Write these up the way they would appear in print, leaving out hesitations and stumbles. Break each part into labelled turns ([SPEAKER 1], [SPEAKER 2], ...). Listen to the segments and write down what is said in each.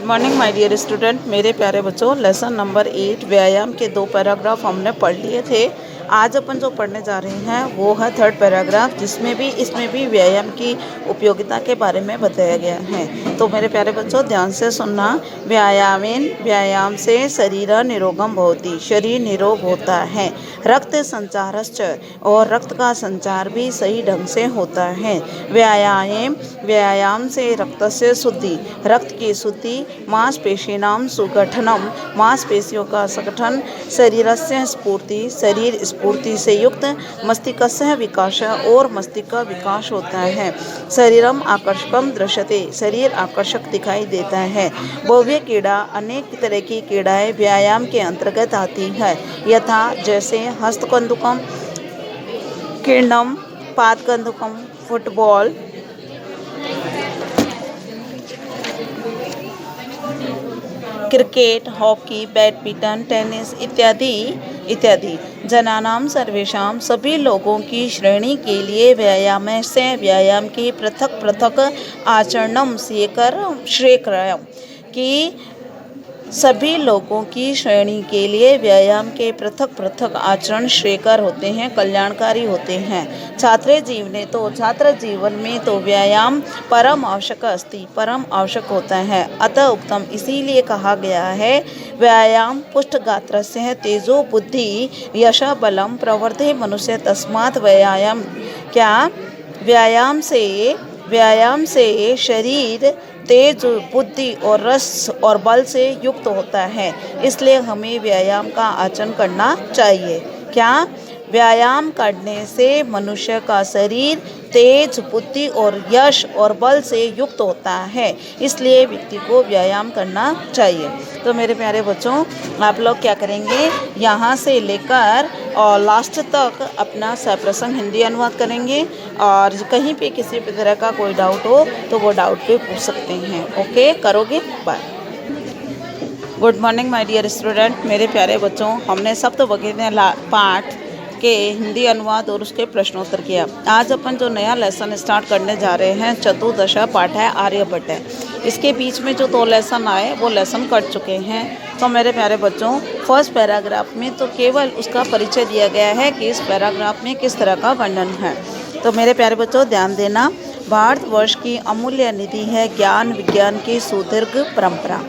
[SPEAKER 1] Good morning my dear student. मेरे प्यारे बच्चों, लेसन नंबर 8 व्यायाम के 2 पैराग्राफ हमने पढ़ लिए थे। आज अपन जो पढ़ने जा रहे हैं वो है 3rd पैराग्राफ, जिसमें भी इसमें भी व्यायाम की उपयोगिता के बारे में बताया गया है। तो मेरे प्यारे बच्चों ध्यान से सुनना। व्यायाम से शरीर निरोगम भवति, शरीर निरोग होता है। रक्त संचारश्च, और रक्त का संचार भी सही ढंग से होता है। व्यायाम से रक्त से शुद्धि, रक्त की शुद्धि, मांसपेशीनाम सुगठनम, मांसपेशियों का संगठन, शरीरस्य स्फूर्ति, शरीर स्फूर्ति से युक्त, मस्तिष्कस्य विकास, और मस्तिष्क का विकास होता है। शरीरम आकर्षकम दृश्यते, शरीर आकर्षक दिखाई देता है। बहुव्य क्रीड़ा, अनेक तरह की क्रीड़ाएं व्यायाम के अंतर्गत आती है, यथा जैसे हस्तकंदुकम, क्रीडम, पादकंदुकम, football, cricket, hockey, badminton, tennis इत्यादि। जनानाम सर्वेषाम, सभी लोगों की श्रेणी के लिए व्यायाम की पृथक पृथक आचरणम श्रेयकरम, कि सभी लोगों की श्रेणी के लिए व्यायाम के पृथक पृथक आचरण श्रेयकर होते हैं, कल्याणकारी होते हैं। छात्र जीवन में तो व्यायाम परम आवश्यक अस्ति, परम आवश्यक होता है। अतः उत्तम, इसीलिए कहा गया है, व्यायाम पुष्ट गात्रस्य तेजो बुद्धि यश बलम प्रवर्धे मनुष्य तस्मात् व्यायाम। क्या? व्यायाम से शरीर तेज, बुद्धि और रस और बल से युक्त होता है, इसलिए हमें व्यायाम का आचरण करना चाहिए। क्या? व्यायाम करने से मनुष्य का शरीर तेज, बुद्धि और यश और बल से युक्त होता है, इसलिए व्यक्ति को व्यायाम करना चाहिए। तो मेरे प्यारे बच्चों, आप लोग क्या करेंगे, यहाँ से लेकर और लास्ट तक अपना सप्रसंग हिंदी अनुवाद करेंगे, और कहीं पे किसी भी तरह का कोई डाउट हो तो वो डाउट भी पूछ सकते हैं। ओके, करोगे? Bye. Good morning my dear student. मेरे प्यारे बच्चों, हमने शब्द वगैरह पाठ के हिंदी अनुवाद और उसके प्रश्नोत्तर किया। आज अपन जो नया लेसन स्टार्ट करने जा रहे हैं, चतुर्दशा पाठ है, आर्यभट्ट है। इसके बीच में जो 2 लेसन आए वो लेसन कट चुके हैं। तो मेरे प्यारे बच्चों, फर्स्ट पैराग्राफ में तो केवल उसका परिचय दिया गया है कि इस पैराग्राफ में किस तरह का वर्णन है। तो मेरे प्यारे बच्चों ध्यान देना। भारतवर्ष की अमूल्य निधि है ज्ञान विज्ञान की सुदीर्घ परंपरा।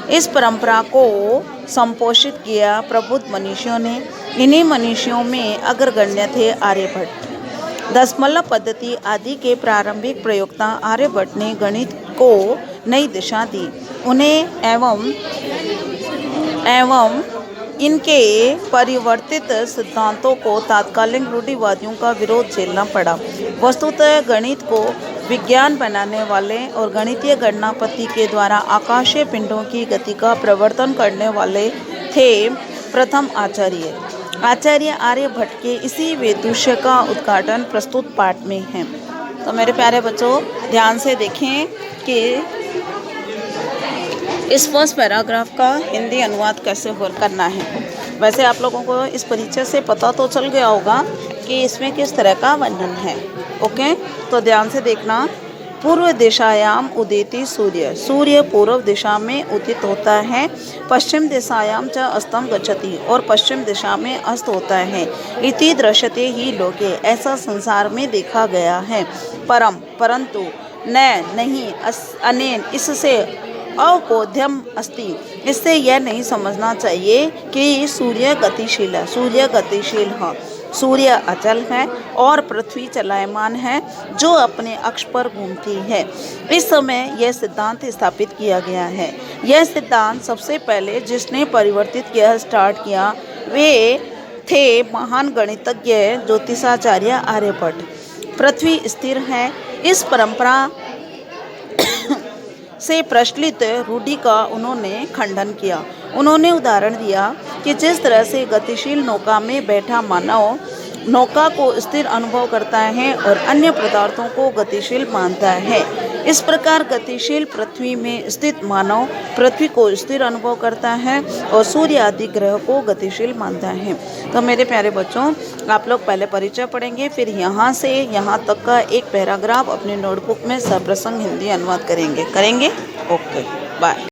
[SPEAKER 1] इस परंपरा को संपोषित किया प्रबुद्ध मनीषियों ने। इन्हीं मनीषियों में अग्रगण्य थे आर्यभट्ट। दशमलव पद्धति आदि के प्रारंभिक प्रयोक्ता आर्यभट्ट ने गणित को नई दिशा दी। उन्हें एवं इनके परिवर्तित सिद्धांतों को तात्कालिक रूढ़िवादियों का विरोध झेलना पड़ा। वस्तुतः गणित को विज्ञान बनाने वाले और गणितीय गणना पद्धति के द्वारा आकाशीय पिंडों की गति का प्रवर्तन करने वाले थे प्रथम आचार्य आर्यभट्ट के इसी वेदुष्य का उद्घाटन प्रस्तुत पाठ में है। तो मेरे प्यारे बच्चों, ध्यान से देखें कि इस फर्स्ट पैराग्राफ का हिंदी अनुवाद कैसे करना है। वैसे आप लोगों को इस परिचय से पता तो चल गया होगा कि इसमें किस तरह का वर्णन है। ओके, तो ध्यान से देखना। पूर्व दिशायाम उदेति सूर्य, सूर्य पूर्व दिशा में उदित होता है। पश्चिम दिशायाम च अस्तम गच्छति, और पश्चिम दिशा में अस्त होता है। इति दृश्यते ही लोके, ऐसा संसार में देखा गया है। परंतु नहीं अनेन, इससे अबोध्यम अस्ति, इससे यह नहीं समझना चाहिए कि सूर्य गतिशील है। सूर्य अचल है और पृथ्वी चलायमान है, जो अपने अक्ष पर घूमती है। इस समय यह सिद्धांत स्थापित किया गया है। यह सिद्धांत सबसे पहले जिसने स्टार्ट किया वे थे महान गणितज्ञ ज्योतिषाचार्य आर्यभट्ट। पृथ्वी स्थिर है, इस परंपरा से प्रचलित रूढ़ि का उन्होंने खंडन किया। उन्होंने उदाहरण दिया कि जिस तरह से गतिशील नौका में बैठा मानव नौका को स्थिर अनुभव करता है और अन्य पदार्थों को गतिशील मानता है, इस प्रकार गतिशील पृथ्वी में स्थित मानव पृथ्वी को स्थिर अनुभव करता है और सूर्य आदि ग्रह को गतिशील मानता है। तो मेरे प्यारे बच्चों, आप लोग पहले परिचय पढ़ेंगे, फिर यहाँ से यहाँ तक का एक पैराग्राफ अपने नोटबुक में सप्रसंग हिंदी अनुवाद करेंगे। Okay, bye.